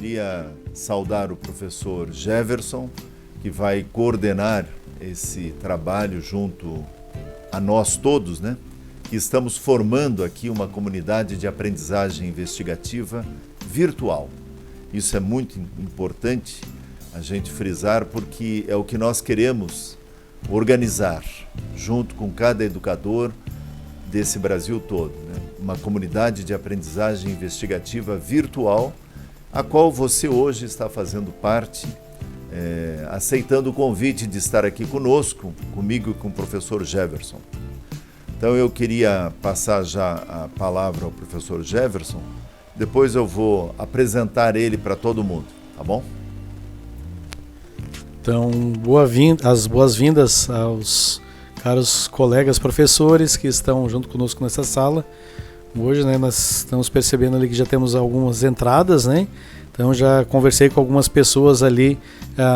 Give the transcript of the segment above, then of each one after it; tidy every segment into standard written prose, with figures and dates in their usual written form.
queria saudar o professor Jefferson, que vai coordenar esse trabalho junto a nós todos, né? Que estamos formando aqui uma comunidade de aprendizagem investigativa virtual. Isso é muito importante a gente frisar, porque é o que nós queremos organizar junto com cada educador desse Brasil todo, né? Uma comunidade de aprendizagem investigativa virtual, a qual você hoje está fazendo parte, aceitando o convite de estar aqui conosco, comigo e com o professor Jefferson. Então eu queria passar já a palavra ao professor Jefferson, depois eu vou apresentar ele para todo mundo, tá bom? Então, as boas-vindas aos caros colegas professores que estão junto conosco nessa sala. Hoje, né, nós estamos percebendo ali que já temos algumas entradas, né? Então já conversei com algumas pessoas ali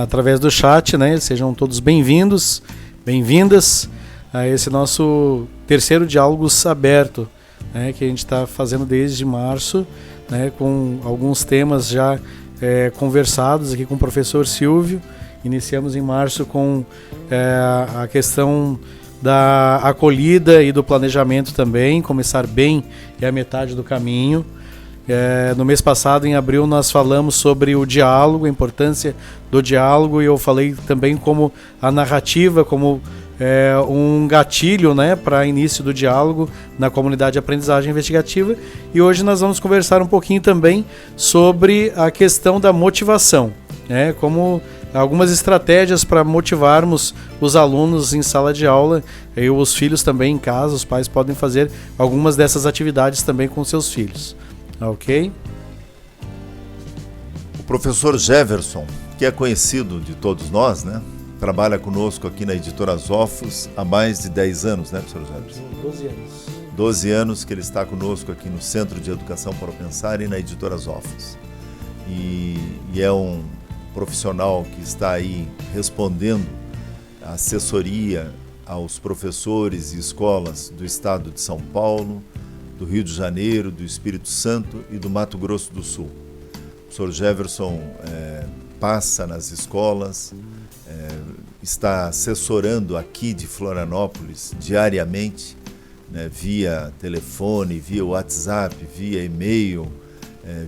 através do chat, né? Sejam todos bem-vindos, bem-vindas a esse nosso terceiro Diálogos Aberto, né? Que a gente está fazendo desde março, né? Com alguns temas já conversados aqui com o professor Silvio. Iniciamos em março com a questão da acolhida e do planejamento também. Começar bem é a metade do caminho. No mês passado, em abril, nós falamos sobre o diálogo, a importância do diálogo, e eu falei também como a narrativa, como um gatilho, né, para início do diálogo na comunidade de aprendizagem investigativa. E hoje nós vamos conversar um pouquinho também sobre a questão da motivação, né, como algumas estratégias para motivarmos os alunos em sala de aula, e os filhos também em casa. Os pais podem fazer algumas dessas atividades também com seus filhos. Ok? O professor Jefferson, que é conhecido de todos nós, né? Trabalha conosco aqui na Editora Zofos há mais de 10 anos, né, professor Jefferson? 12 anos. 12 anos que ele está conosco aqui no Centro de Educação para o Pensar e na Editora Zofos. E é um profissional que está aí respondendo a assessoria aos professores e escolas do estado de São Paulo, do Rio de Janeiro, do Espírito Santo e do Mato Grosso do Sul. O professor Jefferson passa nas escolas, está assessorando aqui de Florianópolis diariamente, né, via telefone, via WhatsApp, via e-mail,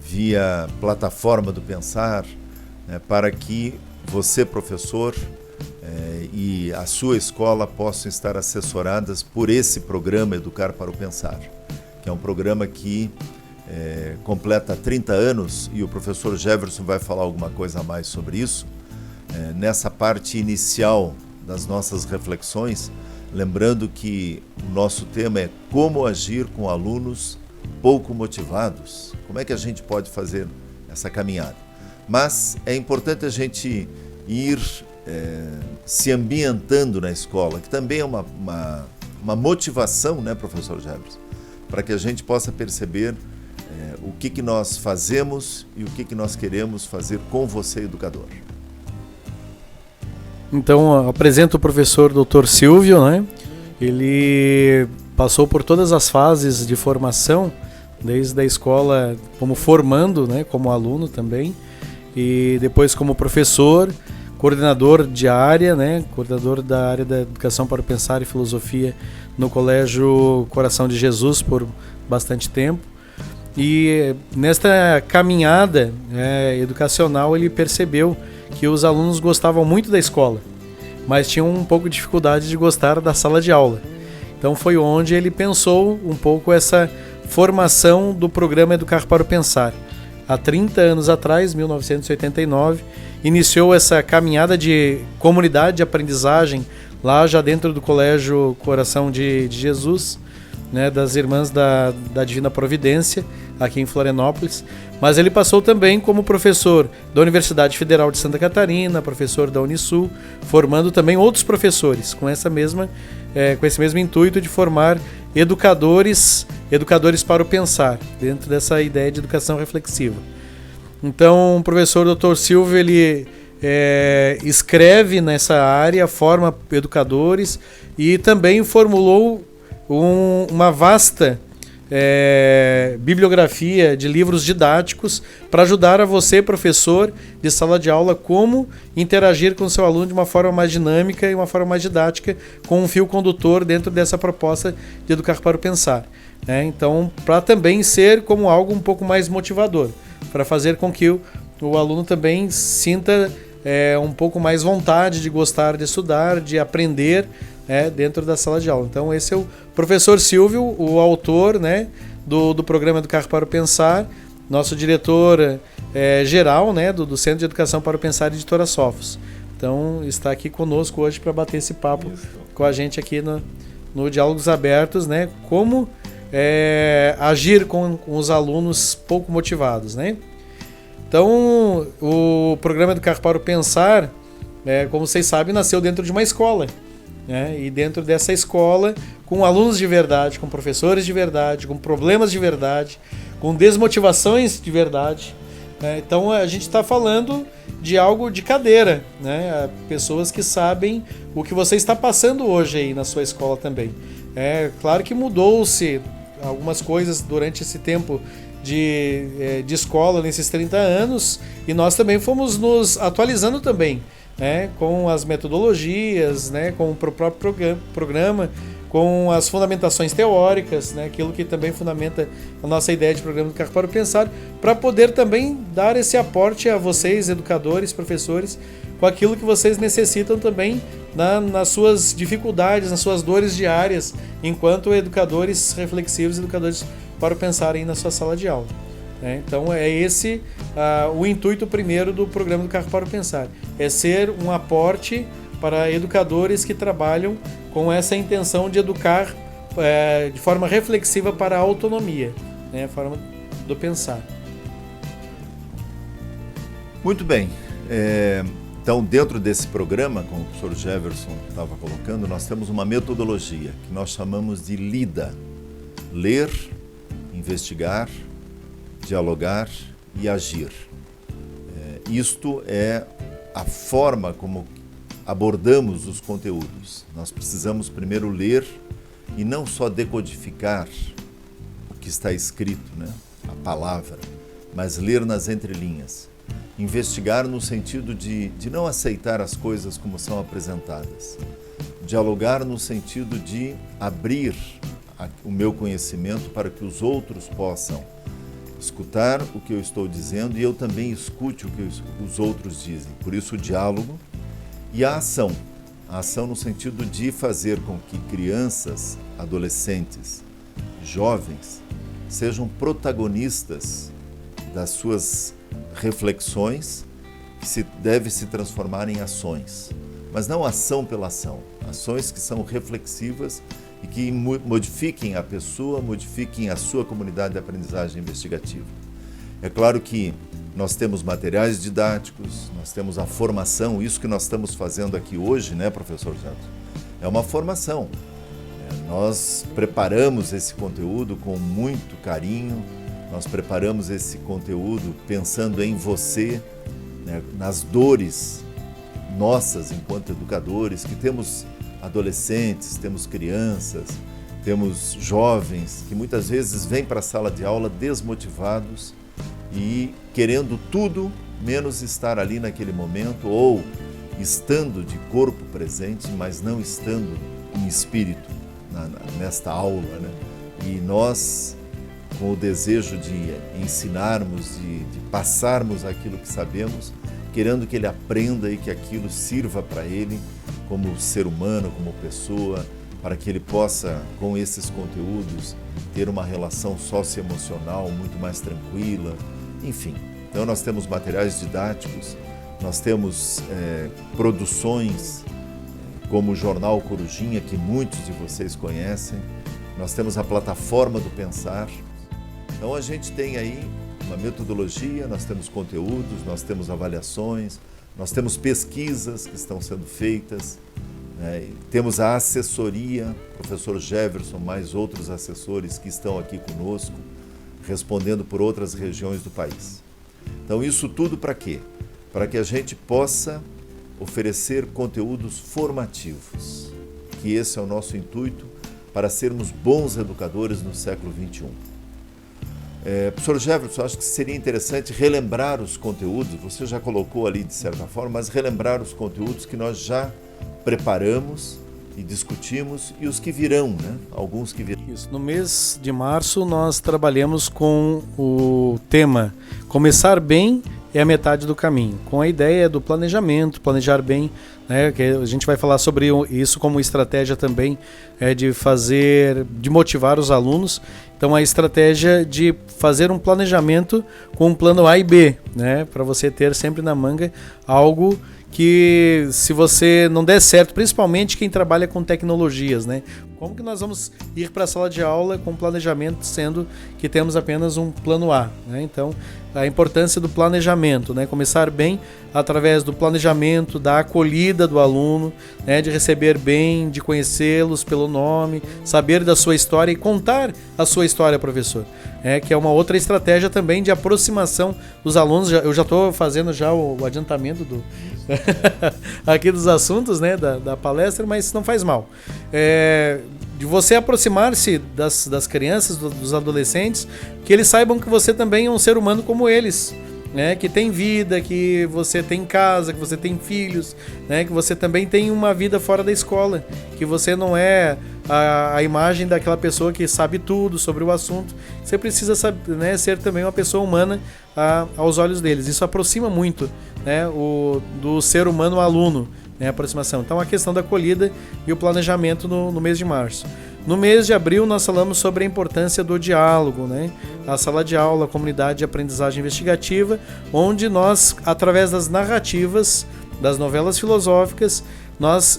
via plataforma do Pensar, né, para que você, professor, e a sua escola possam estar assessoradas por esse programa Educar para o Pensar, que é um programa que completa 30 anos, e o professor Jefferson vai falar alguma coisa a mais sobre isso. Nessa parte inicial das nossas reflexões, lembrando que o nosso tema é como agir com alunos pouco motivados. Como é que a gente pode fazer essa caminhada? Mas é importante a gente ir se ambientando na escola, que também é uma motivação, né, professor Jefferson? Para que a gente possa perceber o que nós fazemos e o que nós queremos fazer com você, educador. Então, apresento o professor Dr. Silvio, né? Ele passou por todas as fases de formação, desde a escola como formando, né, como aluno também, e depois como professor, coordenador de área, né, coordenador da área da Educação para o Pensar e Filosofia no Colégio Coração de Jesus por bastante tempo. E nesta caminhada educacional ele percebeu que os alunos gostavam muito da escola, mas tinham um pouco de dificuldade de gostar da sala de aula. Então foi onde ele pensou um pouco essa formação do programa Educar para o Pensar. Há 30 anos atrás, 1989, iniciou essa caminhada de comunidade de aprendizagem lá já dentro do Colégio Coração de Jesus, né, das Irmãs da Divina Providência, aqui em Florianópolis. Mas ele passou também como professor da Universidade Federal de Santa Catarina, professor da Unisul, formando também outros professores com esse mesmo intuito de formar educadores para o pensar, dentro dessa ideia de educação reflexiva. Então, o professor Dr. Silvio, ele escreve nessa área, forma educadores e também formulou uma vasta bibliografia de livros didáticos para ajudar a você, professor de sala de aula, como interagir com o seu aluno de uma forma mais dinâmica e uma forma mais didática, com um fio condutor dentro dessa proposta de Educar para o Pensar. Então, para também ser como algo um pouco mais motivador, para fazer com que o aluno também sinta um pouco mais vontade de gostar de estudar, de aprender dentro da sala de aula. Então esse é o professor Silvio, o autor do programa Educar para o Pensar, nosso diretor geral do Centro de Educação para o Pensar, Editora Sofos. Então está aqui conosco hoje para bater esse papo com a gente aqui no Diálogos Abertos, como agir com os alunos pouco motivados, Então, o programa Educar para o Pensar, como vocês sabem, nasceu dentro de uma escola. E dentro dessa escola, com alunos de verdade, com professores de verdade, com problemas de verdade, com desmotivações de verdade. Então, a gente está falando de algo de cadeira. Pessoas que sabem o que você está passando hoje aí na sua escola também. Claro que mudou-se algumas coisas durante esse tempo de escola nesses 30 anos, e nós também fomos nos atualizando também, com as metodologias, com o próprio programa, com as fundamentações teóricas, aquilo que também fundamenta a nossa ideia de programa Educar para o Pensar, para poder também dar esse aporte a vocês, educadores, professores, com aquilo que vocês necessitam também nas suas dificuldades, nas suas dores diárias, enquanto educadores reflexivos, educadores para pensar aí na sua sala de aula. Então é esse o intuito primeiro do programa Educar para o Pensar, é ser um aporte para educadores que trabalham com essa intenção de educar de forma reflexiva para a autonomia, a forma do pensar. Muito bem. Então, dentro desse programa, como o professor Jefferson estava colocando, nós temos uma metodologia que nós chamamos de LIDA. Ler, investigar, dialogar e agir. Isto é a forma como abordamos os conteúdos. Nós precisamos primeiro ler e não só decodificar o que está escrito, a palavra, mas ler nas entrelinhas. Investigar no sentido de não aceitar as coisas como são apresentadas. Dialogar no sentido de abrir o meu conhecimento para que os outros possam escutar o que eu estou dizendo e eu também escute o que os outros dizem. Por isso o diálogo e a ação. A ação no sentido de fazer com que crianças, adolescentes, jovens sejam protagonistas das suas reflexões, que devem se transformar em ações. Mas não ação pela ação. Ações que são reflexivas e que modifiquem a pessoa, modifiquem a sua comunidade de aprendizagem investigativa. É claro que nós temos materiais didáticos, nós temos a formação, isso que nós estamos fazendo aqui hoje, professor Jefferson? É uma formação. Nós preparamos esse conteúdo com muito carinho, nós preparamos esse conteúdo pensando em você, nas dores nossas enquanto educadores, que temos adolescentes, temos crianças, temos jovens que muitas vezes vêm para a sala de aula desmotivados e querendo tudo menos estar ali naquele momento, ou estando de corpo presente, mas não estando em espírito nesta aula, E nós, com o desejo de ensinarmos, de passarmos aquilo que sabemos, querendo que ele aprenda e que aquilo sirva para ele como ser humano, como pessoa, para que ele possa, com esses conteúdos, ter uma relação socioemocional muito mais tranquila, enfim. Então nós temos materiais didáticos, nós temos produções como o Jornal Corujinha, que muitos de vocês conhecem, nós temos a plataforma do Pensar. Então a gente tem aí uma metodologia, nós temos conteúdos, nós temos avaliações, nós temos pesquisas que estão sendo feitas, temos a assessoria, professor Jefferson, mais outros assessores que estão aqui conosco, respondendo por outras regiões do país. Então isso tudo para quê? Para que a gente possa oferecer conteúdos formativos, que esse é o nosso intuito, para sermos bons educadores no século XXI. Professor Jefferson, acho que seria interessante relembrar os conteúdos, você já colocou ali de certa forma, mas relembrar os conteúdos que nós já preparamos e discutimos e os que virão, né? Alguns que virão. Isso. No mês de março nós trabalhamos com o tema Começar Bem é a Metade do Caminho, com a ideia do planejamento, planejar bem, né? Que a gente vai falar sobre isso como estratégia também de motivar os alunos. Então a estratégia de fazer um planejamento com um plano A e B, né? Para você ter sempre na manga algo que, se você não der certo, principalmente quem trabalha com tecnologias, né? Como que nós vamos ir para a sala de aula com planejamento, sendo que temos apenas um plano A, né? Então, a importância do planejamento, né? Começar bem através do planejamento, da acolhida do aluno, né? De receber bem, de conhecê-los pelo nome, saber da sua história e contar a sua história, professor. Que é uma outra estratégia também de aproximação dos alunos. Eu já estou fazendo já o adiantamento aqui dos assuntos, né, da palestra, mas não faz mal. De você aproximar-se das crianças, dos adolescentes, que eles saibam que você também é um ser humano como eles, né, que tem vida, que você tem casa, que você tem filhos, né, que você também tem uma vida fora da escola, que você não é a imagem daquela pessoa que sabe tudo sobre o assunto. Você precisa saber, né, ser também uma pessoa humana aos olhos deles. Isso aproxima muito, né, do ser humano aluno, né, a aproximação. Então a questão da acolhida e o planejamento no mês de março. No mês de abril nós falamos sobre a importância do diálogo, né? A sala de aula, a comunidade de aprendizagem investigativa, onde nós, através das narrativas, das novelas filosóficas, nós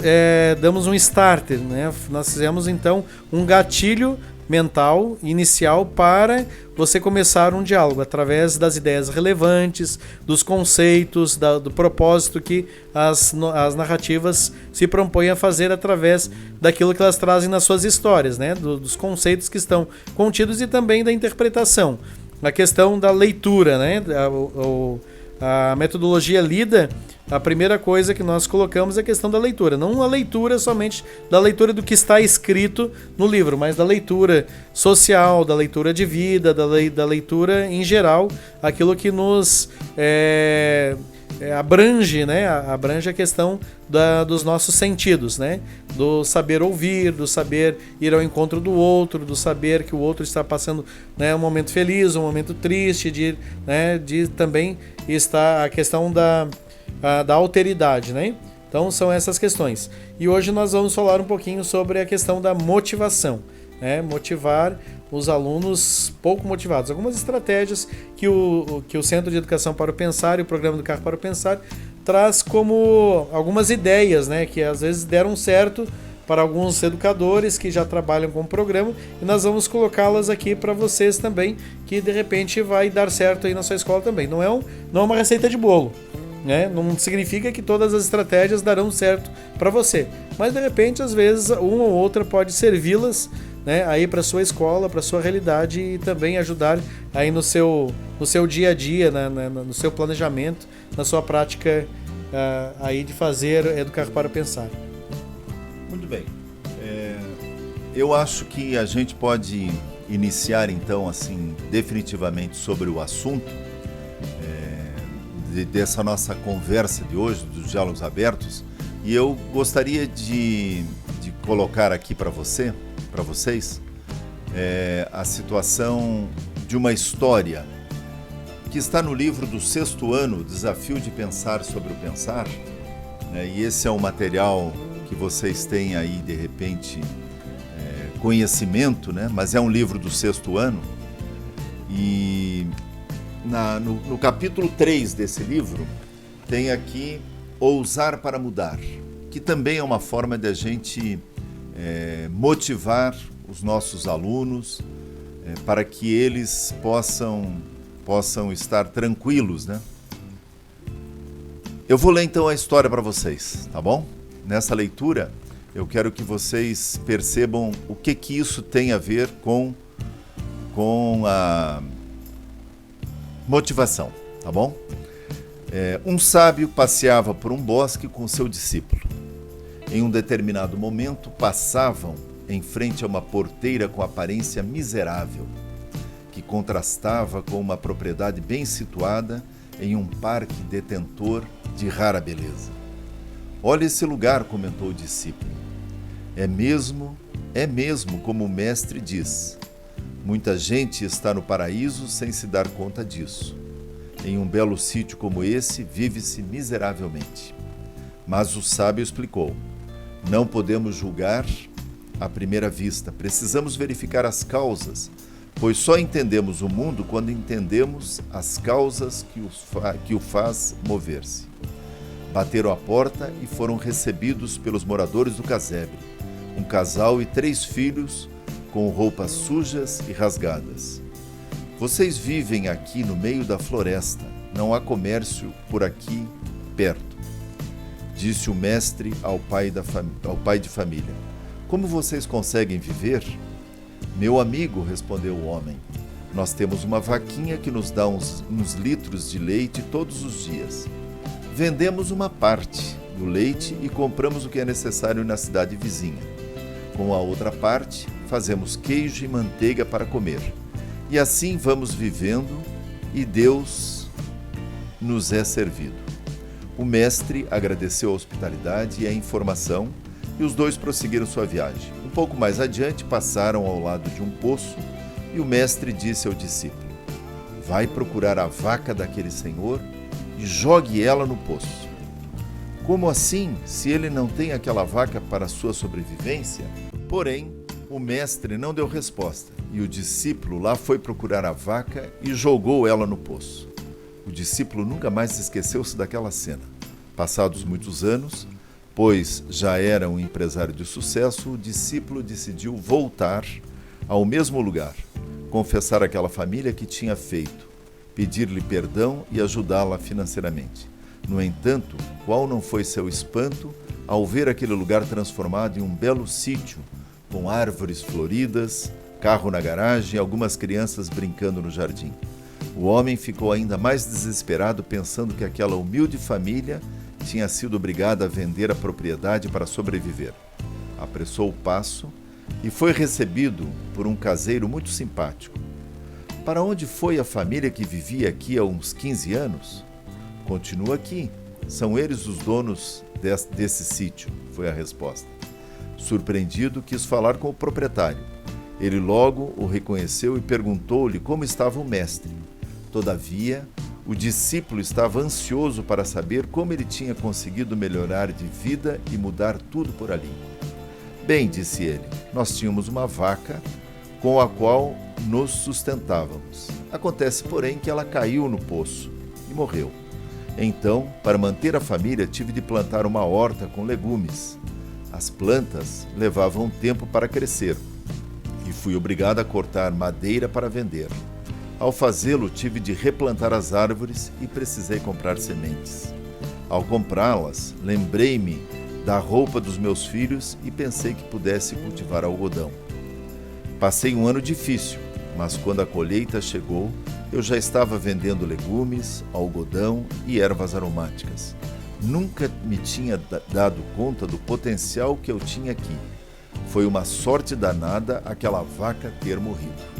damos um starter, né? Nós fizemos então um gatilho mental inicial para você começar um diálogo através das ideias relevantes, dos conceitos, do propósito que as narrativas se propõem a fazer através daquilo que elas trazem nas suas histórias, né? Dos conceitos que estão contidos e também da interpretação. A questão da leitura, né? A metodologia lida, a primeira coisa que nós colocamos é a questão da leitura. Não a leitura somente da leitura do que está escrito no livro, mas da leitura social, da leitura de vida, da leitura em geral, aquilo que nos abrange, né? Abrange a questão dos nossos sentidos, né? Do saber ouvir, do saber ir ao encontro do outro, do saber que o outro está passando, né, um momento feliz, um momento triste, de também está a questão da alteridade, né? Então são essas questões. E hoje nós vamos falar um pouquinho sobre a questão da motivação, né? Motivar os alunos pouco motivados. Algumas estratégias que o Centro de Educação para o Pensar e o Programa do Carro para o Pensar traz como algumas ideias, né, que às vezes deram certo para alguns educadores que já trabalham com o programa, e nós vamos colocá-las aqui para vocês também, que de repente vai dar certo aí na sua escola também. Não é uma receita de bolo, né? Não significa que todas as estratégias darão certo para você, mas de repente às vezes uma ou outra pode servi-las, né, aí para sua escola, para sua realidade, e também ajudar aí no seu dia a dia, no seu planejamento, na sua prática aí de fazer Educar para Pensar. Muito bem. Eu acho que a gente pode iniciar então assim definitivamente sobre o assunto dessa nossa conversa de hoje, dos diálogos abertos, e eu gostaria de colocar aqui para vocês a situação de uma história que está no livro do 6º ano, Desafio de Pensar sobre o Pensar, né? E esse é um material que vocês têm aí, de repente, conhecimento, né? Mas é um livro do 6º ano, e no capítulo 3 desse livro tem aqui Ousar para Mudar, que também é uma forma de a gente motivar os nossos alunos para que eles possam estar tranquilos, né? Eu vou ler então a história para vocês, tá bom? Nessa leitura eu quero que vocês percebam o que isso tem a ver com a motivação, tá bom? Um sábio passeava por um bosque com seu discípulo. Em um determinado momento passavam em frente a uma porteira com aparência miserável, que contrastava com uma propriedade bem situada em um parque detentor de rara beleza. Olha esse lugar, comentou o discípulo. É mesmo como o mestre diz. Muita gente está no paraíso sem se dar conta disso. Em um belo sítio como esse, vive-se miseravelmente. Mas o sábio explicou: não podemos julgar à primeira vista, precisamos verificar as causas, pois só entendemos o mundo quando entendemos as causas que o faz mover-se. Bateram à porta e foram recebidos pelos moradores do casebre, um casal e 3 filhos com roupas sujas e rasgadas. Vocês vivem aqui no meio da floresta, não há comércio por aqui perto, disse o mestre ao pai de família. Como vocês conseguem viver? Meu amigo, respondeu o homem, nós temos uma vaquinha que nos dá uns litros de leite todos os dias. Vendemos uma parte do leite e compramos o que é necessário na cidade vizinha. Com a outra parte, fazemos queijo e manteiga para comer. E assim vamos vivendo e Deus nos é servido. O mestre agradeceu a hospitalidade e a informação e os dois prosseguiram sua viagem. Um pouco mais adiante, passaram ao lado de um poço e o mestre disse ao discípulo: vai procurar a vaca daquele senhor e jogue ela no poço. Como assim, se ele não tem aquela vaca para sua sobrevivência? Porém, o mestre não deu resposta e o discípulo lá foi procurar a vaca e jogou ela no poço. O discípulo nunca mais esqueceu-se daquela cena. Passados muitos anos, pois já era um empresário de sucesso, o discípulo decidiu voltar ao mesmo lugar, confessar àquela família que tinha feito, pedir-lhe perdão e ajudá-la financeiramente. No entanto, qual não foi seu espanto ao ver aquele lugar transformado em um belo sítio, com árvores floridas, carro na garagem e algumas crianças brincando no jardim. O homem ficou ainda mais desesperado pensando que aquela humilde família tinha sido obrigada a vender a propriedade para sobreviver. Apressou o passo e foi recebido por um caseiro muito simpático. Para onde foi a família que vivia aqui há uns 15 anos? Continua aqui. São eles os donos desse sítio, foi a resposta. Surpreendido, quis falar com o proprietário. Ele logo o reconheceu e perguntou-lhe como estava o mestre. Todavia, o discípulo estava ansioso para saber como ele tinha conseguido melhorar de vida e mudar tudo por ali. Bem, disse ele, nós tínhamos uma vaca com a qual nos sustentávamos. Acontece, porém, que ela caiu no poço e morreu. Então, para manter a família, tive de plantar uma horta com legumes. As plantas levavam tempo para crescer e fui obrigado a cortar madeira para vender. Ao fazê-lo, tive de replantar as árvores e precisei comprar sementes. Ao comprá-las, lembrei-me da roupa dos meus filhos e pensei que pudesse cultivar algodão. Passei um ano difícil, mas quando a colheita chegou, eu já estava vendendo legumes, algodão e ervas aromáticas. Nunca me tinha dado conta do potencial que eu tinha aqui. Foi uma sorte danada aquela vaca ter morrido.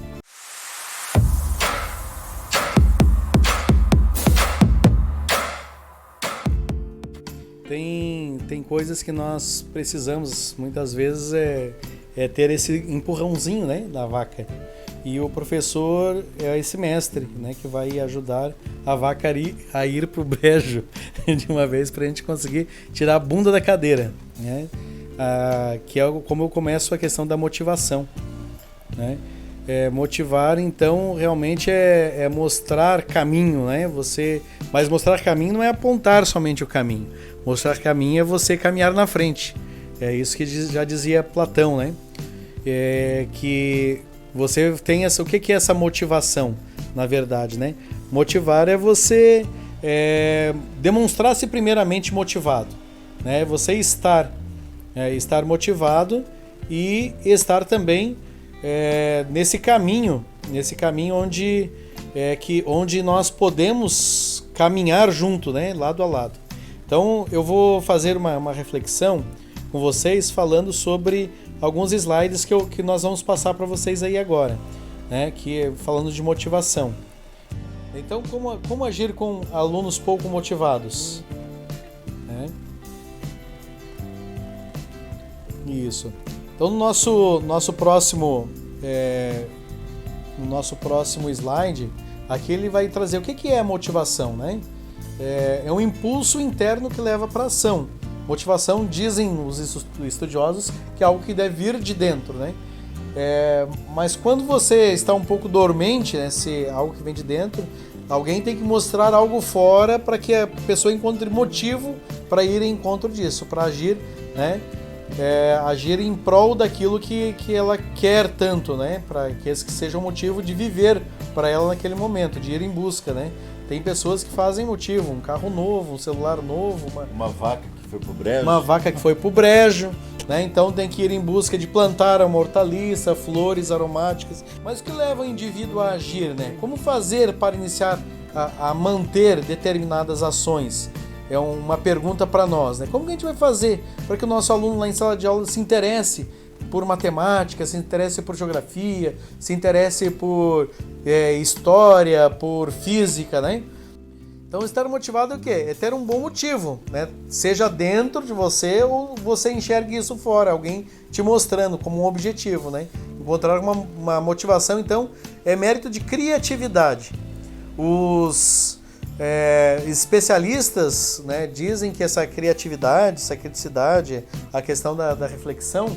Tem coisas que nós precisamos, muitas vezes, ter esse empurrãozinho, né, da vaca. E o professor é esse mestre, né, que vai ajudar a vaca a ir para o brejo de uma vez para a gente conseguir tirar a bunda da cadeira, né? Que é como eu começo a questão da motivação, né? Motivar, então, realmente é mostrar caminho, né? Mas mostrar caminho não é apontar somente o caminho. Mostrar caminho é você caminhar na frente. É isso que já dizia Platão, né? Que você tem o que é essa motivação, na verdade, né? Motivar é você demonstrar-se primeiramente motivado, né? Você estar motivado e estar também nesse caminho onde nós podemos caminhar junto, né? Lado a lado. Então eu vou fazer uma reflexão com vocês falando sobre alguns slides que nós vamos passar para vocês aí agora, né? Que falando de motivação. Então, como agir com alunos pouco motivados? Né? Isso. Então, no nosso próximo slide, aqui ele vai trazer o que é a motivação, né? É um impulso interno que leva para a ação. Motivação, dizem os estudiosos, que é algo que deve vir de dentro, né? Mas quando você está um pouco dormente, né, se algo que vem de dentro, alguém tem que mostrar algo fora para que a pessoa encontre motivo para ir em encontro disso, para agir, né? Agir em prol daquilo que ela quer tanto, né? Para que esse seja o motivo de viver para ela naquele momento, de ir em busca, né? Tem pessoas que fazem motivo, um carro novo, um celular novo, uma vaca que foi pro brejo. Uma vaca que foi pro brejo, né? Então tem que ir em busca de plantar uma hortaliça, flores aromáticas. Mas o que leva o indivíduo a agir, né? Como fazer para iniciar a manter determinadas ações? É uma pergunta para nós, né? Como que a gente vai fazer para que o nosso aluno lá em sala de aula se interesse por matemática, se interesse por geografia, se interesse por história, por física, né? Então, estar motivado é o quê? É ter um bom motivo, né? Seja dentro de você ou você enxergue isso fora, alguém te mostrando como um objetivo, né? Encontrar uma motivação, então, é mérito de criatividade. Os especialistas, né, dizem que essa criatividade, essa criticidade, a questão da reflexão,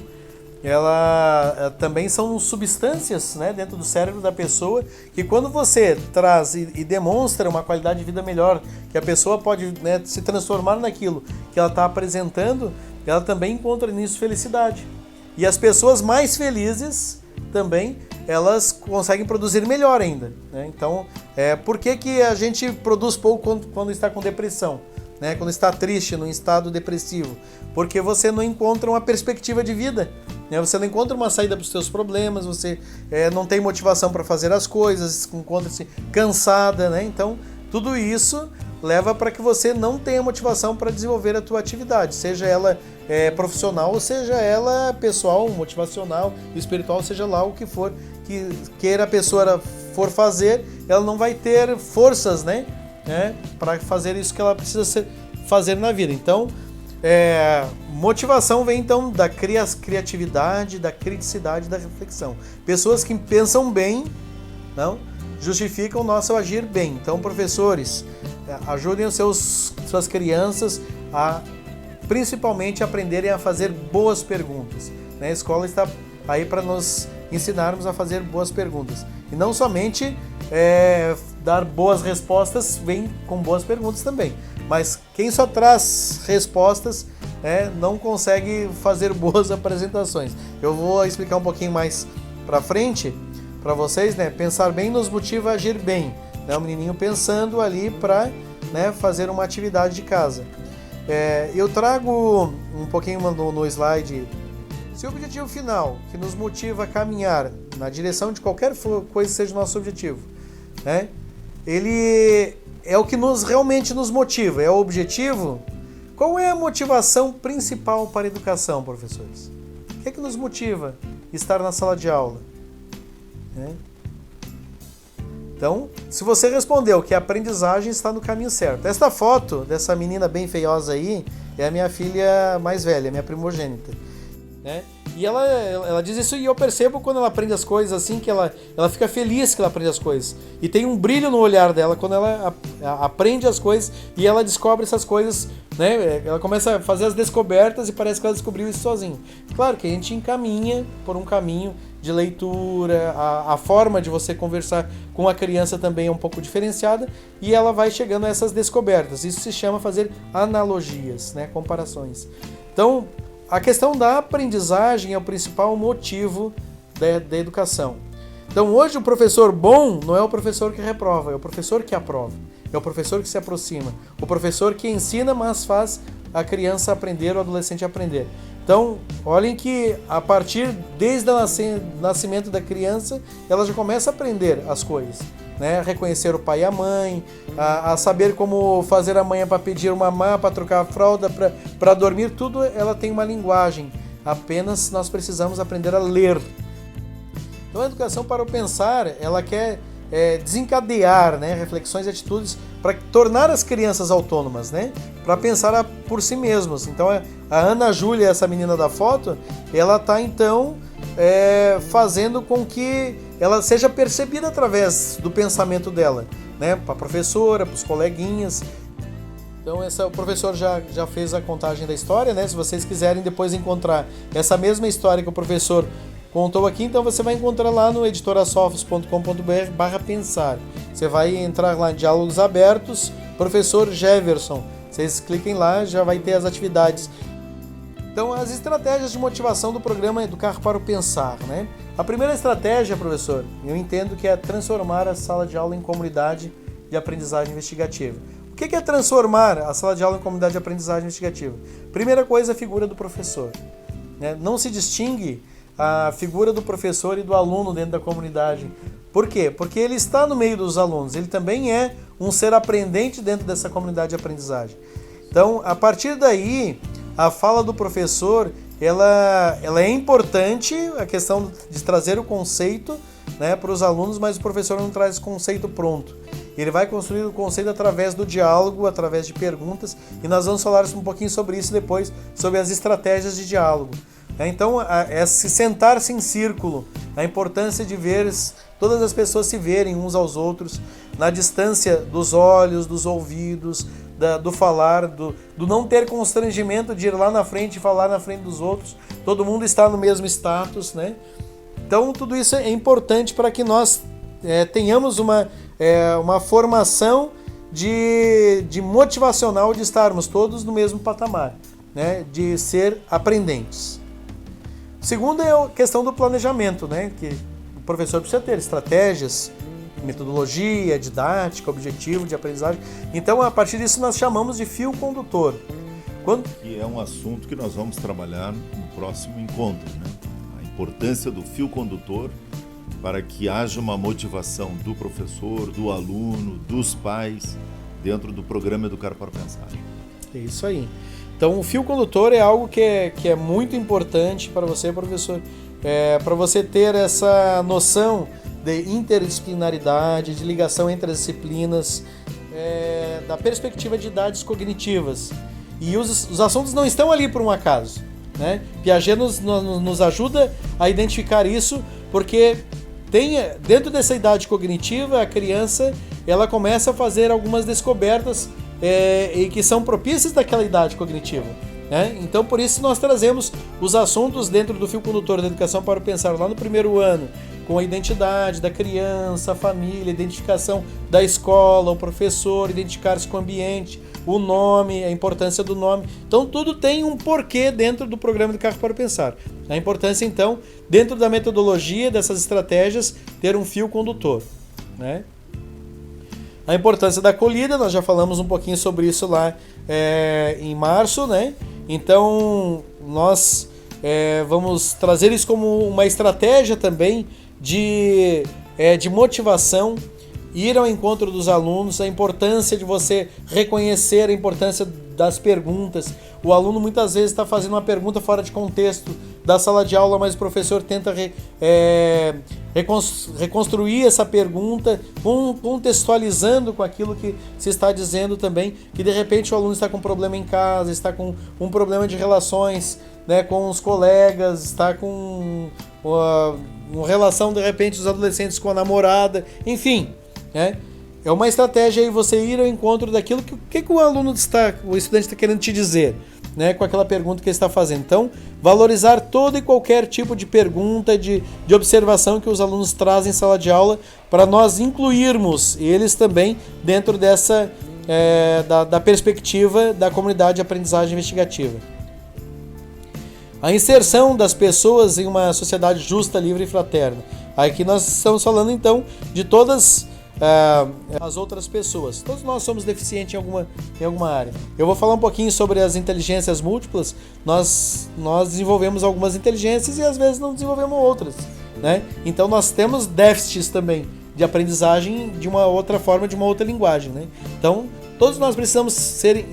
ela também são substâncias, né, dentro do cérebro da pessoa que quando você traz e demonstra uma qualidade de vida melhor, que a pessoa pode, né, se transformar naquilo que ela está apresentando, ela também encontra nisso felicidade. E as pessoas mais felizes também, elas conseguem produzir melhor ainda, né? Então, por que a gente produz pouco quando está com depressão? Né? Quando está triste, num estado depressivo? Porque você não encontra uma perspectiva de vida, né? Você não encontra uma saída para os seus problemas, você não tem motivação para fazer as coisas, encontra-se cansada, né? Então, tudo isso leva para que você não tenha motivação para desenvolver a tua atividade, seja ela profissional ou seja ela pessoal, motivacional, espiritual, seja lá o que for que queira a pessoa for fazer, ela não vai ter forças, né, para fazer isso que ela precisa fazer na vida. Então, motivação vem então da criatividade, da criticidade, da reflexão. Pessoas que pensam bem, não justificam o nosso agir bem. Então, professores, ajudem suas crianças a principalmente aprenderem a fazer boas perguntas, né? A escola está aí para nos ensinarmos a fazer boas perguntas. E não somente dar boas respostas, vem com boas perguntas também. Mas quem só traz respostas não consegue fazer boas apresentações. Eu vou explicar um pouquinho mais para frente para vocês, né? Pensar bem nos motiva a agir bem. Né? O menininho pensando ali para, né, fazer uma atividade de casa. Eu trago um pouquinho no slide. Se o objetivo final que nos motiva a caminhar na direção de qualquer coisa que seja o nosso objetivo, né, ele é o que realmente nos motiva, é o objetivo. Qual é a motivação principal para a educação, professores? O que é que nos motiva estar na sala de aula? Então, se você respondeu que a aprendizagem está no caminho certo. Esta foto dessa menina bem feiosa aí é a minha filha mais velha, minha primogênita, né? E ela diz isso e eu percebo quando ela aprende as coisas assim, que ela fica feliz que ela aprende as coisas. E tem um brilho no olhar dela quando ela aprende as coisas e ela descobre essas coisas, né? Ela começa a fazer as descobertas e parece que ela descobriu isso sozinha. Claro que a gente encaminha por um caminho de leitura, a forma de você conversar com a criança também é um pouco diferenciada e ela vai chegando a essas descobertas. Isso se chama fazer analogias, né? Comparações. Então, a questão da aprendizagem é o principal motivo da educação. Então, hoje o professor bom não é o professor que reprova, é o professor que aprova, é o professor que se aproxima, o professor que ensina, mas faz a criança aprender, o adolescente aprender. Então, olhem que a partir desde o nascimento da criança, ela já começa a aprender as coisas, né? A reconhecer o pai e a mãe, a saber como fazer a manhã para pedir uma mamá, para trocar a fralda, para dormir, tudo ela tem uma linguagem apenas nós precisamos aprender a ler. Então a educação para o pensar, ela quer desencadear, né, reflexões e atitudes para tornar as crianças autônomas, né, para pensar por si mesmas. Então a Ana Júlia, essa menina da foto, ela está então fazendo com que ela seja percebida através do pensamento dela, né, para a professora, para os coleguinhas. Então o professor já fez a contagem da história, né? Se vocês quiserem depois encontrar essa mesma história que o professor contou aqui, então você vai encontrar lá no editorasofos.com.br/pensar. Você vai entrar lá em Diálogos Abertos, professor Jefferson. Vocês cliquem lá, já vai ter as atividades. Então, as estratégias de motivação do programa Educar para o Pensar, né? A primeira estratégia, professor, eu entendo que é transformar a sala de aula em comunidade de aprendizagem investigativa. O que é transformar a sala de aula em comunidade de aprendizagem investigativa? Primeira coisa, a figura do professor, né? Não se distingue a figura do professor e do aluno dentro da comunidade. Por quê? Porque ele está no meio dos alunos, ele também é um ser aprendente dentro dessa comunidade de aprendizagem. Então, a partir daí, a fala do professor, ela é importante, a questão de trazer o conceito, né, para os alunos, mas o professor não traz o conceito pronto. Ele vai construir o conceito através do diálogo, através de perguntas, e nós vamos falar um pouquinho sobre isso depois, sobre as estratégias de diálogo. Então, se sentar-se em círculo, a importância de ver todas as pessoas se verem uns aos outros, na distância dos olhos, dos ouvidos, do falar, do não ter constrangimento de ir lá na frente e falar na frente dos outros, todo mundo está no mesmo status, né? Então, tudo isso é importante para que nós tenhamos uma formação de motivacional de estarmos todos no mesmo patamar, né? De ser aprendentes. Segundo é a questão do planejamento, né? Que o professor precisa ter estratégias, metodologia, didática, objetivo de aprendizagem. Então, a partir disso, nós chamamos de fio condutor. Que é um assunto que nós vamos trabalhar no próximo encontro, né? A importância do fio condutor para que haja uma motivação do professor, do aluno, dos pais, dentro do programa Educar para Pensar. É isso aí. Então, o fio condutor é algo que é muito importante para você, professor, para você ter essa noção de interdisciplinaridade, de ligação entre as disciplinas, da perspectiva de idades cognitivas. E os assuntos não estão ali por um acaso, né? Piaget nos ajuda a identificar isso, porque dentro dessa idade cognitiva, a criança ela começa a fazer algumas descobertas e que são propícias daquela idade cognitiva, né? Então, por isso, nós trazemos os assuntos dentro do fio condutor da Educação para o Pensar lá no primeiro ano, com a identidade da criança, a família, a identificação da escola, o professor, identificar-se com o ambiente, o nome, a importância do nome. Então, tudo tem um porquê dentro do programa Educar para o Pensar. A importância, então, dentro da metodologia dessas estratégias, ter um fio condutor, né? A importância da acolhida, nós já falamos um pouquinho sobre isso lá em março, né? Então, nós vamos trazer isso como uma estratégia também de motivação, ir ao encontro dos alunos, a importância de você reconhecer a importância das perguntas. O aluno muitas vezes está fazendo uma pergunta fora de contexto da sala de aula, mas o professor tenta reconstruir essa pergunta, contextualizando com aquilo que se está dizendo também, que de repente o aluno está com um problema em casa, está com um problema de relações, né, com os colegas, está com uma relação de repente dos adolescentes com a namorada, enfim, né? É uma estratégia aí você ir ao encontro daquilo que o estudante está querendo te dizer, né, com aquela pergunta que ele está fazendo. Então, valorizar todo e qualquer tipo de pergunta, de observação que os alunos trazem em sala de aula, para nós incluirmos eles também dentro dessa da perspectiva da comunidade de aprendizagem investigativa. A inserção das pessoas em uma sociedade justa, livre e fraterna. Aqui nós estamos falando então de todas as outras pessoas. Todos nós somos deficientes em alguma área. Eu vou falar um pouquinho sobre as inteligências múltiplas. Nós desenvolvemos algumas inteligências e às vezes não desenvolvemos outras, né? Então nós temos déficits também de aprendizagem de uma outra forma, de uma outra linguagem, né? Então todos nós precisamos ser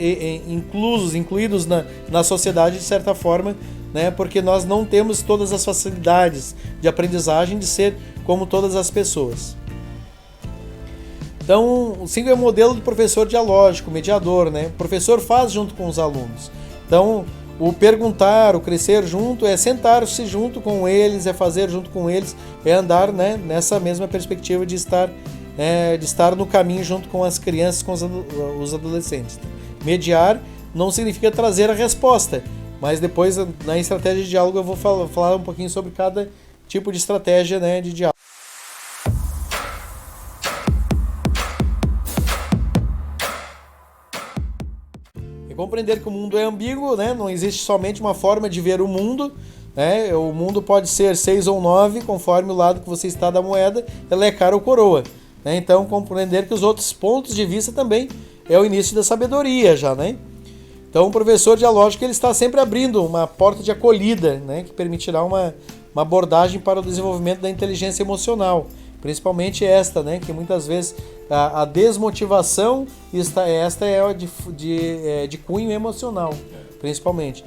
incluídos na sociedade de certa forma, né? Porque nós não temos todas as facilidades de aprendizagem de ser como todas as pessoas. Então, o 5 é o modelo do professor dialógico, mediador, né? O professor faz junto com os alunos. Então, o perguntar, o crescer junto, é sentar-se junto com eles, é fazer junto com eles, é andar, né, nessa mesma perspectiva de estar no caminho junto com as crianças, com os adolescentes. Mediar não significa trazer a resposta, mas depois, na estratégia de diálogo, eu vou falar um pouquinho sobre cada tipo de estratégia, né, de diálogo. Compreender que o mundo é ambíguo, né? Não existe somente uma forma de ver o mundo, né? O mundo pode ser 6 ou 9, conforme o lado que você está da moeda, ela é cara ou coroa, né? Então, compreender que os outros pontos de vista também é o início da sabedoria já, né? Então, o professor dialógico ele está sempre abrindo uma porta de acolhida, né? Que permitirá uma abordagem para o desenvolvimento da inteligência emocional. Principalmente esta, né, que muitas vezes a desmotivação é de cunho emocional, principalmente.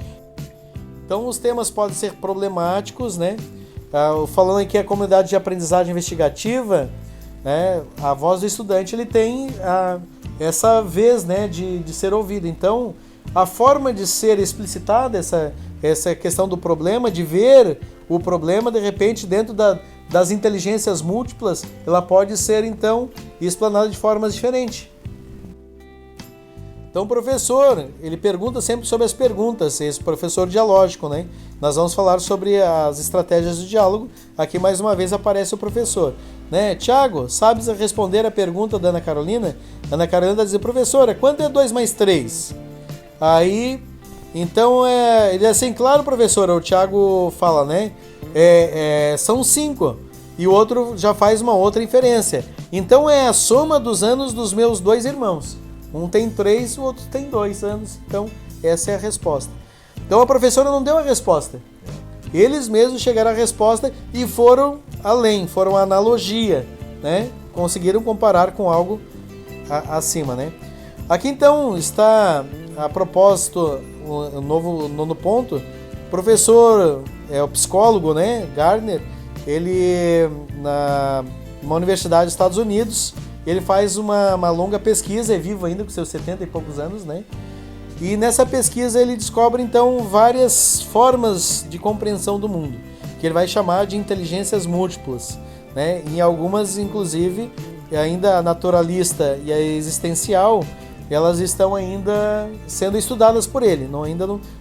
Então os temas podem ser problemáticos, né? Falando aqui a comunidade de aprendizagem investigativa, né, a voz do estudante ele tem essa vez, né, de ser ouvido. Então a forma de ser explicitada essa questão do problema, de ver o problema de repente dentro das inteligências múltiplas, ela pode ser, então, explanada de formas diferentes. Então, o professor, ele pergunta sempre sobre as perguntas, esse professor dialógico, né? Nós vamos falar sobre as estratégias do diálogo. Aqui, mais uma vez, aparece o professor, né? Tiago, sabes responder a pergunta da Ana Carolina? Ana Carolina vai dizer, professora, quanto é 2 mais 3? Aí, então, ele é assim, claro, professora, o Tiago fala, né? São 5. E o outro já faz uma outra inferência. Então é a soma dos anos dos meus 2 irmãos. Um tem 3, o outro tem 2 anos. Então essa é a resposta. Então a professora não deu a resposta. Eles mesmos chegaram à resposta e foram além, foram a analogia, né? Conseguiram comparar com algo acima, né? Aqui então está a propósito o nono ponto. O professor, o psicólogo, né, Gardner, ele numa universidade dos Estados Unidos, ele faz uma longa pesquisa, é vivo ainda com seus 70 e poucos anos, né? E nessa pesquisa ele descobre então várias formas de compreensão do mundo, que ele vai chamar de inteligências múltiplas, né? Em algumas, inclusive, ainda a naturalista e a existencial, elas estão ainda sendo estudadas por ele.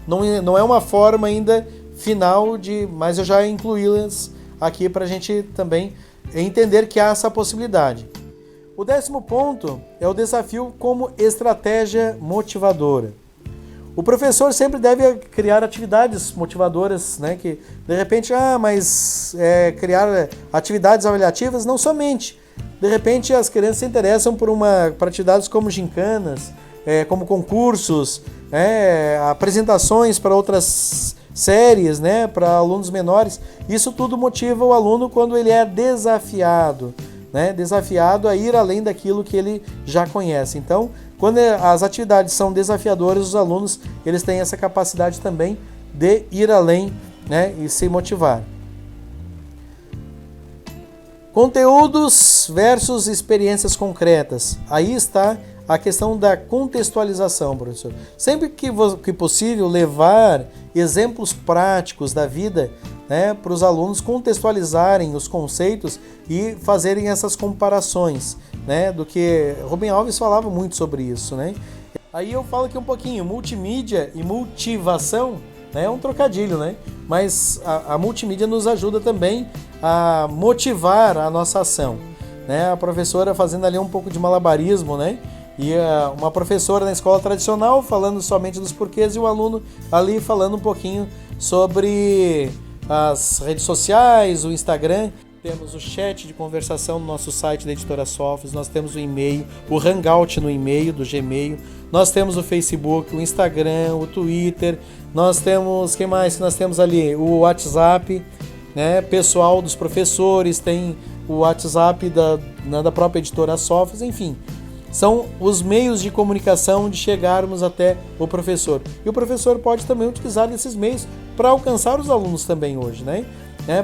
Não é uma forma ainda final mas eu já incluí-las aqui para a gente também entender que há essa possibilidade. O 10º ponto é o desafio como estratégia motivadora. O professor sempre deve criar atividades motivadoras, né? Que de repente, criar atividades avaliativas, não somente. De repente as crianças se interessam por atividades como gincanas, como concursos, apresentações para outras séries, né, para alunos menores. Isso tudo motiva o aluno quando ele é desafiado, né, desafiado a ir além daquilo que ele já conhece. Então, quando as atividades são desafiadoras, os alunos eles têm essa capacidade também de ir além, né, e se motivar. Conteúdos versus experiências concretas. Aí está a questão da contextualização, professor. Sempre que possível, levar exemplos práticos da vida, né, para os alunos contextualizarem os conceitos e fazerem essas comparações, né, do que Rubem Alves falava muito sobre isso, né? Aí eu falo aqui um pouquinho, multimídia e motivação, né, é um trocadilho, né? Mas a multimídia nos ajuda também a motivar a nossa ação, né? A professora fazendo ali um pouco de malabarismo, né? E uma professora na escola tradicional falando somente dos porquês e o aluno ali falando um pouquinho sobre as redes sociais, o Instagram. Temos o chat de conversação no nosso site da Editora Sofos, nós temos o e-mail, o Hangout no e-mail do Gmail, nós temos o Facebook, o Instagram, o Twitter, nós temos, que mais que nós temos ali? O WhatsApp, né, pessoal dos professores, tem o WhatsApp da própria Editora Sofos, enfim. São os meios de comunicação de chegarmos até o professor. E o professor pode também utilizar esses meios para alcançar os alunos também hoje, né?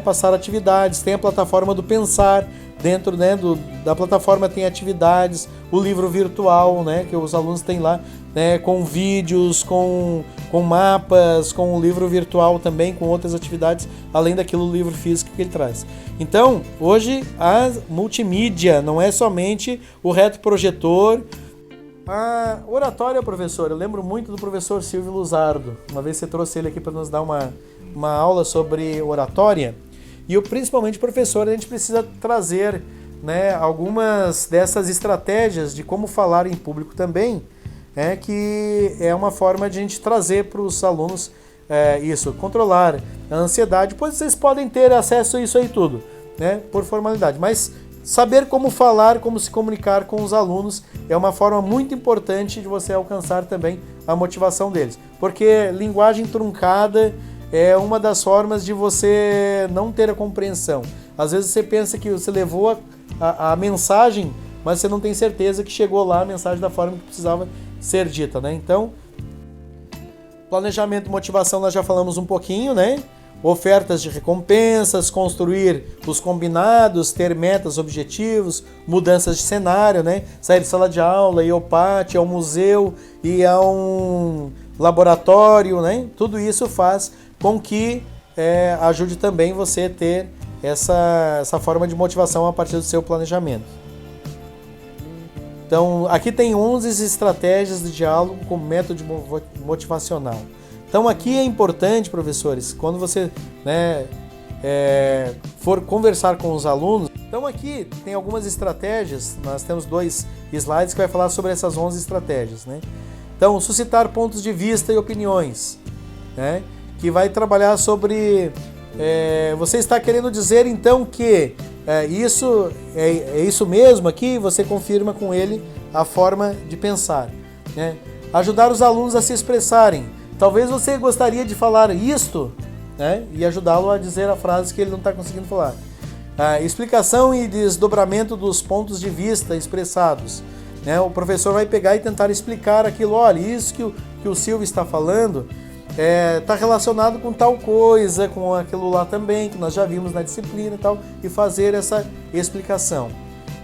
Passar atividades, tem a plataforma do Pensar, dentro, né, da plataforma tem atividades, o livro virtual, né, que os alunos têm lá, né, com vídeos, com mapas, com o livro virtual também, com outras atividades, além daquilo livro físico que ele traz. Então, hoje a multimídia não é somente o retroprojetor. A oratória, professor, eu lembro muito do professor Silvio Luzardo. Uma vez você trouxe ele aqui para nos dar uma aula sobre oratória. E eu, principalmente, professor, a gente precisa trazer, né, algumas dessas estratégias de como falar em público também, que é uma forma de a gente trazer para os alunos isso, controlar a ansiedade, pois vocês podem ter acesso a isso aí tudo, né, por formalidade, mas saber como falar, como se comunicar com os alunos é uma forma muito importante de você alcançar também a motivação deles, porque linguagem truncada é uma das formas de você não ter a compreensão. Às vezes você pensa que você levou a mensagem, mas você não tem certeza que chegou lá a mensagem da forma que precisava ser dita, né? Então, planejamento e motivação nós já falamos um pouquinho, né? Ofertas de recompensas, construir os combinados, ter metas, objetivos, mudanças de cenário, né? Sair de sala de aula, ir ao pátio, ao museu, ir a um laboratório, né? Tudo isso faz com que ajude também você a ter essa forma de motivação a partir do seu planejamento. Então, aqui tem 11 estratégias de diálogo com método motivacional. Então, aqui é importante, professores, quando você, né, for conversar com os alunos. Então, aqui tem algumas estratégias, nós temos 2 slides que vai falar sobre essas 11 estratégias, né? Então, suscitar pontos de vista e opiniões, né? Que vai trabalhar sobre... você está querendo dizer, então, que isso é isso mesmo aqui? Você confirma com ele a forma de pensar, né? Ajudar os alunos a se expressarem. Talvez você gostaria de falar isto, né? E ajudá-lo a dizer a frase que ele não está conseguindo falar. Explicação e desdobramento dos pontos de vista expressados, né? O professor vai pegar e tentar explicar aquilo. Olha, isso que o Silvio está falando está relacionado com tal coisa, com aquilo lá também, que nós já vimos na disciplina e tal, e fazer essa explicação.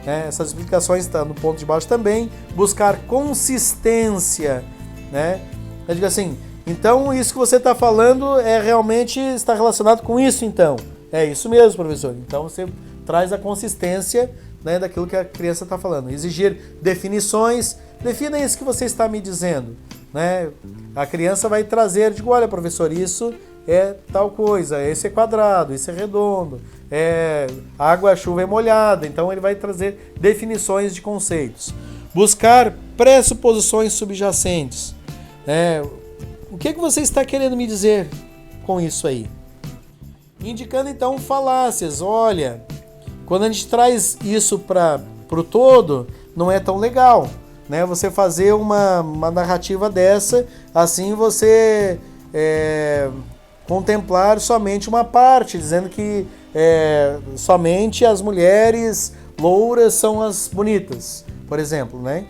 Essas explicações estão no ponto de baixo também. Buscar consistência, né? Eu digo assim, então isso que você está falando realmente está relacionado com isso, então. É isso mesmo, professor. Então você traz a consistência, né, daquilo que a criança está falando. Exigir definições. Defina isso que você está me dizendo, né? A criança vai trazer, digo, olha, professor, isso é tal coisa, esse é quadrado, isso é redondo, água, chuva é molhada. Então ele vai trazer definições de conceitos. Buscar pressuposições subjacentes. O que você está querendo me dizer com isso aí? Indicando então falácias. Olha, quando a gente traz isso para o todo, não é tão legal, né? Você fazer uma narrativa dessa, assim você contemplar somente uma parte, dizendo que somente as mulheres louras são as bonitas, por exemplo, né?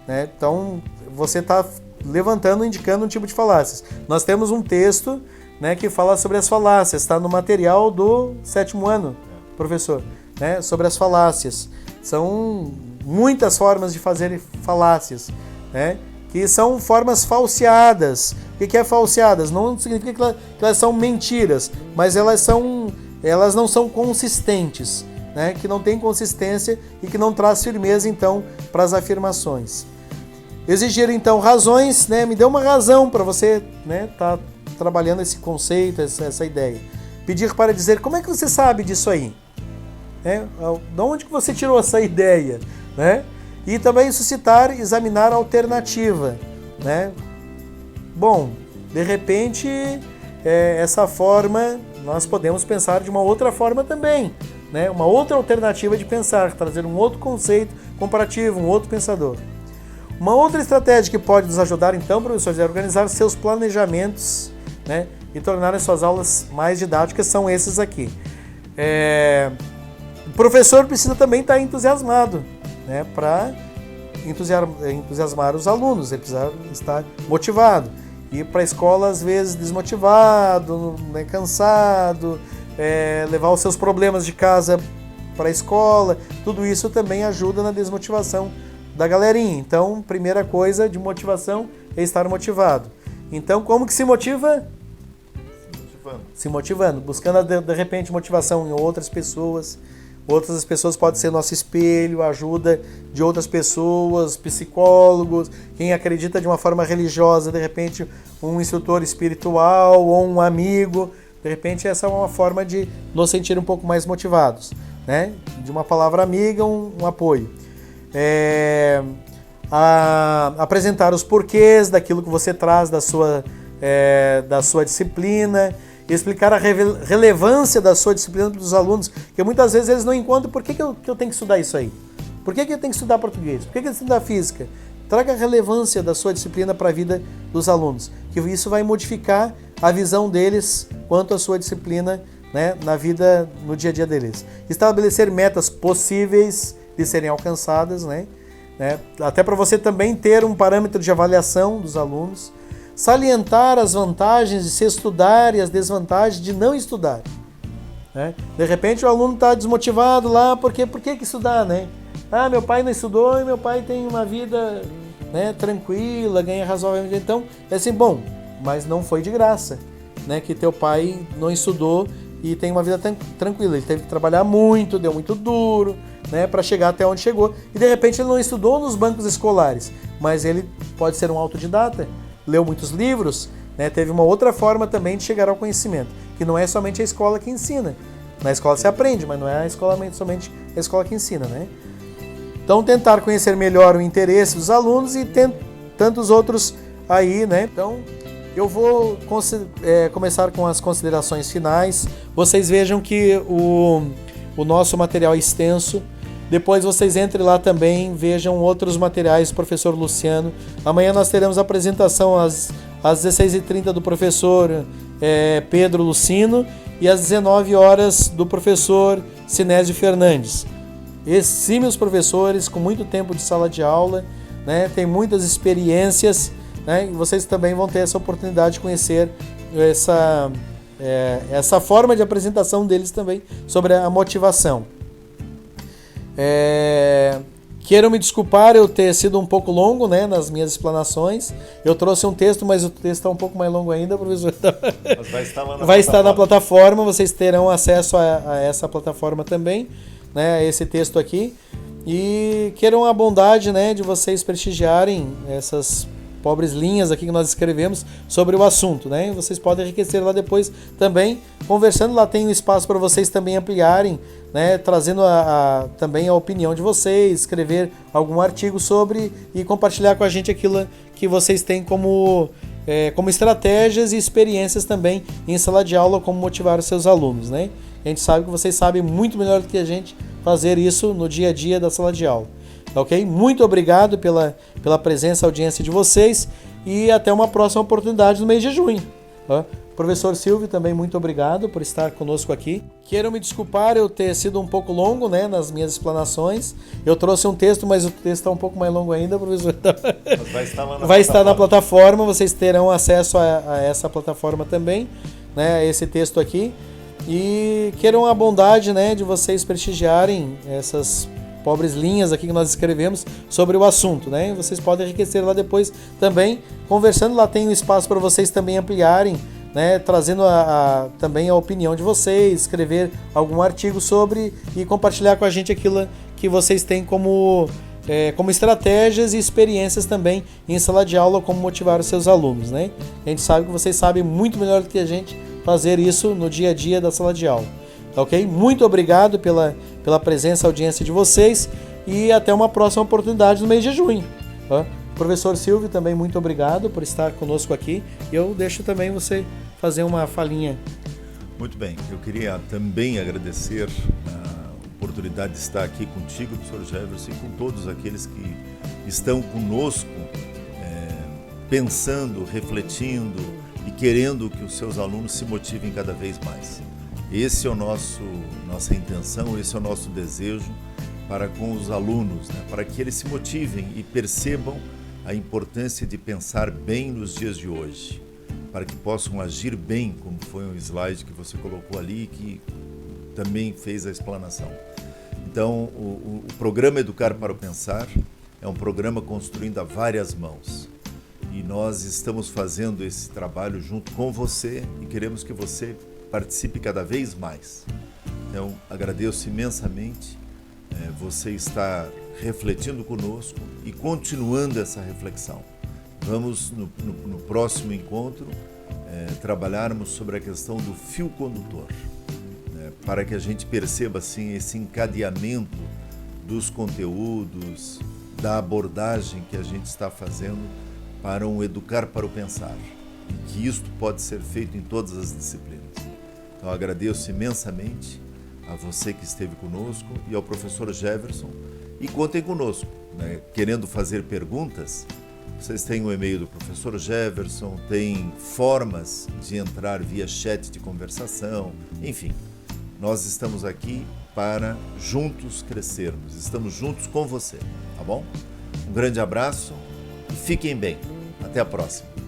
Então você está levantando, indicando um tipo de falácias. Nós temos um texto, né, que fala sobre as falácias, está no material do 7º ano, professor, né, sobre as falácias. São muitas formas de fazer falácias, né, que são formas falseadas. O que é falseadas? Não significa que elas são mentiras, mas elas não são consistentes, né, que não tem consistência e que não traz firmeza, então, para as afirmações. Exigir, então, razões, né? Me dê uma razão para você, né, tá trabalhando esse conceito, essa ideia. Pedir para dizer, como é que você sabe disso aí? De onde que você tirou essa ideia? Né? E também suscitar, examinar a alternativa, né? Bom, de repente, essa forma, nós podemos pensar de uma outra forma também, né? Uma outra alternativa de pensar, trazer um outro conceito comparativo, um outro pensador. Uma outra estratégia que pode nos ajudar, então, professores, é organizar seus planejamentos, né, e tornar as suas aulas mais didáticas, são esses aqui. O professor precisa também estar entusiasmado, né, para entusiasmar os alunos, ele precisa estar motivado. ir para a escola às vezes desmotivado, né, cansado, levar os seus problemas de casa para a escola, tudo isso também ajuda na desmotivação da galerinha. Então, primeira coisa de motivação é estar motivado. Então, como que se motiva? Se motivando, buscando de repente motivação em outras pessoas. Outras pessoas podem ser nosso espelho, a ajuda de outras pessoas, psicólogos, quem acredita de uma forma religiosa, de repente um instrutor espiritual ou um amigo. De repente essa é uma forma de nos sentir um pouco mais motivados, né? De uma palavra amiga, um apoio. Apresentar os porquês daquilo que você traz da sua disciplina, explicar a relevância da sua disciplina para os alunos, que muitas vezes eles não encontram por que eu tenho que estudar isso aí. Por que eu tenho que estudar português? Por que eu tenho que estudar física? Traga a relevância da sua disciplina para a vida dos alunos, que isso vai modificar a visão deles quanto à sua disciplina, né, na vida, no dia a dia deles. Estabelecer metas possíveis de serem alcançadas, né, até para você também ter um parâmetro de avaliação dos alunos. Salientar as vantagens de se estudar e as desvantagens de não estudar, né? De repente o aluno está desmotivado lá, porque por que estudar, né? Ah, meu pai não estudou e meu pai tem uma vida, né, tranquila, ganha razoavelmente. Então, é assim, bom, mas não foi de graça, né, que teu pai não estudou e tem uma vida tranquila. Ele teve que trabalhar muito, deu muito duro, né, para chegar até onde chegou. E de repente ele não estudou nos bancos escolares, mas ele pode ser um autodidata. Leu muitos livros, né, teve uma outra forma também de chegar ao conhecimento, que não é somente a escola que ensina. Na escola se aprende, mas não é somente a escola que ensina, né? Então, tentar conhecer melhor o interesse dos alunos e tantos outros aí, né? Então, eu vou começar com as considerações finais. Vocês vejam que o nosso material é extenso. Depois vocês entrem lá também, vejam outros materiais do professor Luciano. Amanhã nós teremos a apresentação às 16h30 do professor Pedro Lucino e às 19 horas do professor Sinésio Fernandes. Exímios professores com muito tempo de sala de aula, né? Tem muitas experiências, né? E vocês também vão ter essa oportunidade de conhecer essa forma de apresentação deles também sobre a motivação. Quero me desculpar eu ter sido um pouco longo, né, nas minhas explanações. Eu trouxe um texto, mas o texto está um pouco mais longo ainda, professor. Mas vai estar lá vai estar na plataforma, vocês terão acesso a essa plataforma também, né, a esse texto aqui. E queiram a bondade, né, de vocês prestigiarem essas pobres linhas aqui que nós escrevemos sobre o assunto, né? Vocês podem enriquecer lá depois também, conversando. Lá tem um espaço para vocês também ampliarem, né? Trazendo também a opinião de vocês, escrever algum artigo sobre e compartilhar com a gente aquilo que vocês têm como estratégias e experiências também em sala de aula, como motivar os seus alunos, né? A gente sabe que vocês sabem muito melhor do que a gente fazer isso no dia a dia da sala de aula. Ok? Muito obrigado pela presença e audiência de vocês e até uma próxima oportunidade no mês de junho. Tá? Professor Silvio, também muito obrigado por estar conosco aqui. Quero me desculpar eu ter sido um pouco longo, né, nas minhas explanações. Eu trouxe um texto, mas o texto está um pouco mais longo ainda, professor. Mas vai estar na plataforma, vocês terão acesso a essa plataforma também, né, a esse texto aqui. E queiram a bondade, né, de vocês prestigiarem essas pobres linhas aqui que nós escrevemos sobre o assunto, né? Vocês podem enriquecer lá depois também, conversando. Lá tem um espaço para vocês também ampliarem, né? Trazendo também a opinião de vocês, escrever algum artigo sobre e compartilhar com a gente aquilo que vocês têm como estratégias e experiências também em sala de aula, como motivar os seus alunos, né? A gente sabe que vocês sabem muito melhor do que a gente fazer isso no dia a dia da sala de aula. Ok? Muito obrigado pela presença e audiência de vocês e até uma próxima oportunidade no mês de junho. Tá? Professor Silvio, também muito obrigado por estar conosco aqui. Eu deixo também você fazer uma falinha. Muito bem, eu queria também agradecer a oportunidade de estar aqui contigo, professor Jefferson, e com todos aqueles que estão conosco, pensando, refletindo e querendo que os seus alunos se motivem cada vez mais. Esse é o nossa intenção, esse é o nosso desejo para com os alunos, né? Para que eles se motivem e percebam a importância de pensar bem nos dias de hoje, para que possam agir bem, como foi um slide que você colocou ali, que também fez a explanação. Então, o programa Educar para o Pensar é um programa construído a várias mãos. E nós estamos fazendo esse trabalho junto com você e queremos que você participe cada vez mais. Então, agradeço imensamente você estar refletindo conosco e continuando essa reflexão. Vamos, no próximo encontro, trabalharmos sobre a questão do fio condutor, para que a gente perceba assim, esse encadeamento dos conteúdos, da abordagem que a gente está fazendo para um educar para o pensar, e que isto pode ser feito em todas as disciplinas. Então agradeço imensamente a você que esteve conosco e ao professor Jefferson, e contem conosco, querendo fazer perguntas, vocês têm o e-mail do professor Jefferson, tem formas de entrar via chat de conversação, enfim, nós estamos aqui para juntos crescermos, estamos juntos com você, tá bom? Um grande abraço e fiquem bem. Até a próxima.